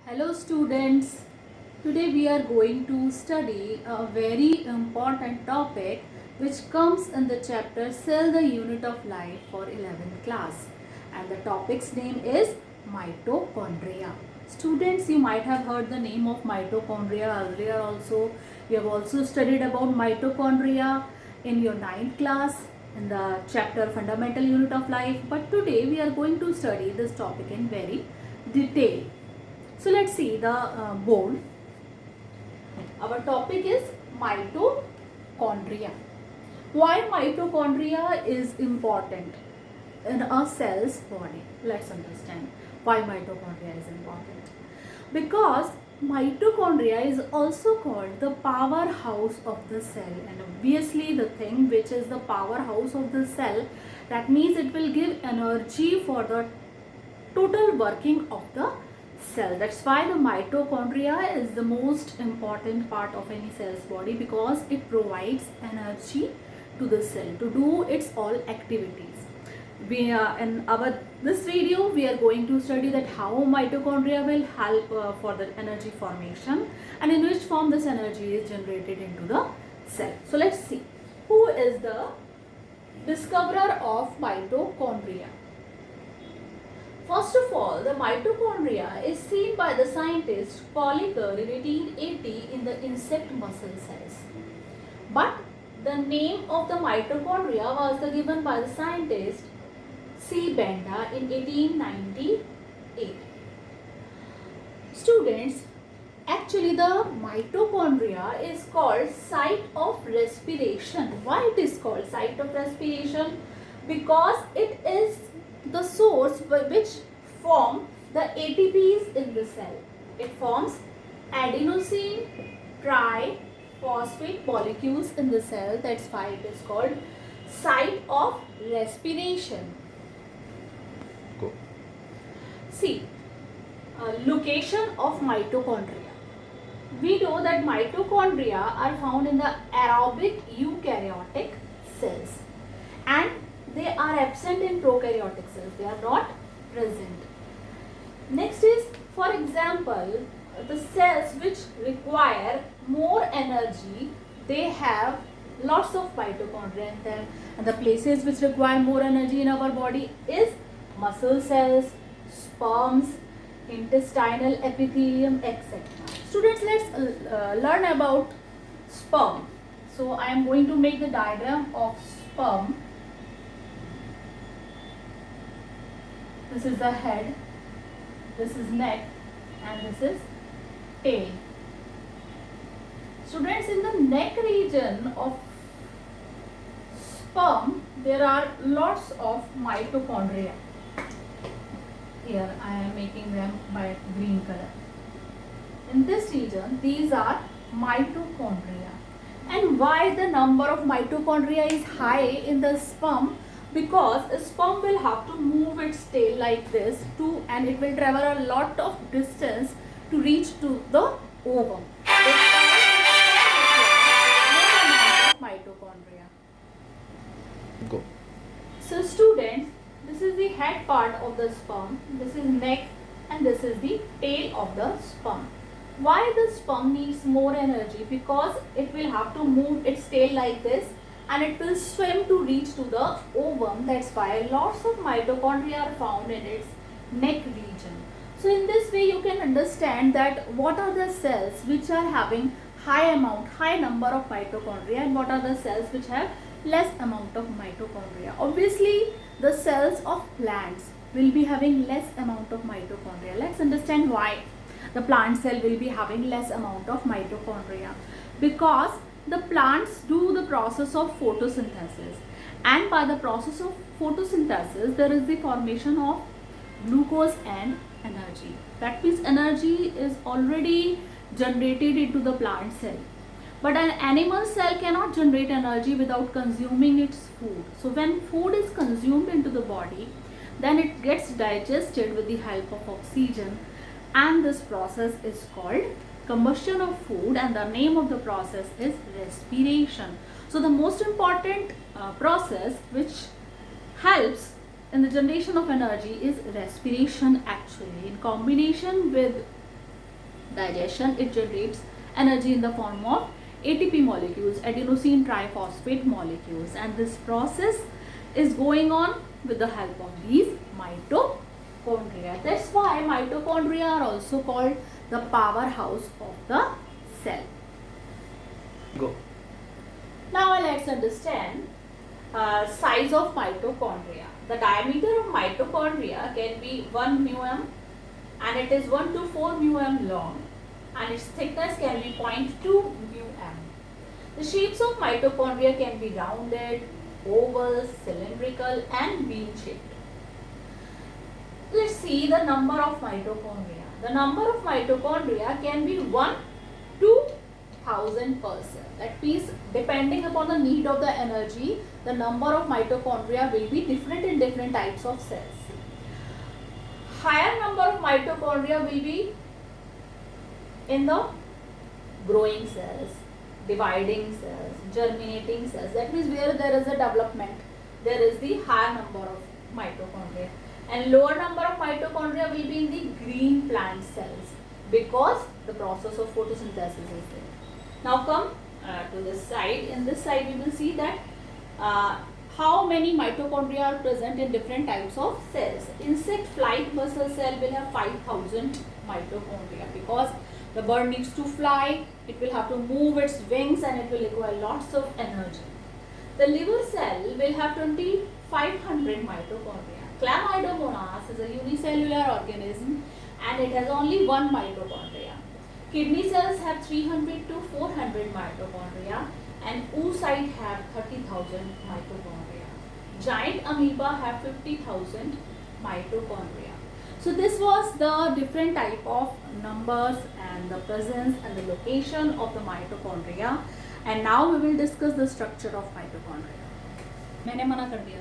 Hello students, today we are going to study a very important topic which comes in the chapter Cell the Unit of Life for 11th class, and the topic's name is mitochondria. Students, you might have heard the name of mitochondria earlier also. You have also studied about mitochondria in your 9th class in the chapter Fundamental Unit of Life, but today we are going to study this topic in very detail. So let's see the board. Our topic is mitochondria. Why mitochondria is important in a cell's body? Let's understand why mitochondria is important. Because mitochondria is also called the powerhouse of the cell, and obviously the thing which is the powerhouse of the cell, that means it will give energy for the total working of the cell. That's why the mitochondria is the most important part of any cell's body, because it provides energy to the cell to do its all activities. We in our this video we are going to study that how mitochondria will help for the energy formation and in which form this energy is generated into the cell. So let's see who is the discoverer of mitochondria. First of all, the mitochondria is seen by the scientist Colliker in 1880 in the insect muscle cells. But the name of the mitochondria was given by the scientist C. Benda in 1898. Students, actually the mitochondria is called site of respiration. Why it is called site of respiration? Because it is the source by which form the ATPs in the cell. It forms adenosine triphosphate molecules in the cell. That's why it is called site of respiration. Go. See, location of mitochondria. We know that mitochondria are found in the aerobic eukaryotic cells, and they are absent in prokaryotic cells. They are not present. Next is, for example, the cells which require more energy, they have lots of mitochondria in them, and the places which require more energy in our body is muscle cells, sperms, intestinal epithelium, etc. Students, let's learn about sperm. So I am going to make the diagram of sperm. This is the head, this is neck, and this is tail. Students, in the neck region of sperm, there are lots of mitochondria. Here I am making them by green color. In this region, these are mitochondria. And why the number of mitochondria is high in the sperm? Because a sperm will have to move its tail like this and it will travel a lot of distance to reach to the ovum. Mitochondria. Go. So students, this is the head part of the sperm, this is neck, and this is the tail of the sperm. Why the sperm needs more energy? Because it will have to move its tail like this and it will swim to reach to the ovum. That's why lots of mitochondria are found in its neck region. So in this way you can understand that what are the cells which are having high number of mitochondria, and what are the cells which have less amount of mitochondria. Obviously the cells of plants will be having less amount of mitochondria. Let's understand why the plant cell will be having less amount of mitochondria. Because the plants do the process of photosynthesis, and by the process of photosynthesis there is the formation of glucose and energy. That means energy is already generated into the plant cell. But an animal cell cannot generate energy without consuming its food. So when food is consumed into the body, then it gets digested with the help of oxygen, and this process is called combustion of food, and the name of the process is respiration. So the most important process which helps in the generation of energy is respiration, actually in combination with digestion, it generates energy in the form of ATP molecules, adenosine triphosphate molecules, and this process is going on with the help of these mitochondria. That's why mitochondria are also called the powerhouse of the cell. Go. Now let's understand size of mitochondria. The diameter of mitochondria can be 1 μm and it is 1 to 4 μm long, and its thickness can be 0.2 μm. The shapes of mitochondria can be rounded, oval, cylindrical and bean shaped. Let's see the number of mitochondria. The number of mitochondria can be 1 to 1000 per cell. That means depending upon the need of the energy, the number of mitochondria will be different in different types of cells. Higher number of mitochondria will be in the growing cells, dividing cells, germinating cells. That means where there is a development, there is the higher number of mitochondria. And lower number of mitochondria will be in the green plant cells because the process of photosynthesis is there. Now come to this side. In this side we will see that how many mitochondria are present in different types of cells. Insect flight muscle cell will have 5000 mitochondria because the bird needs to fly, it will have to move its wings and it will require lots of energy. The liver cell will have 2500 mitochondria. Chlamydomonas is a unicellular organism and it has only one mitochondria. Kidney cells have 300 to 400 mitochondria and oocyte have 30,000 mitochondria. Giant amoeba have 50,000 mitochondria. So this was the different type of numbers and the presence and the location of the mitochondria, and now we will discuss the structure of mitochondria. मैंने मना कर दिया.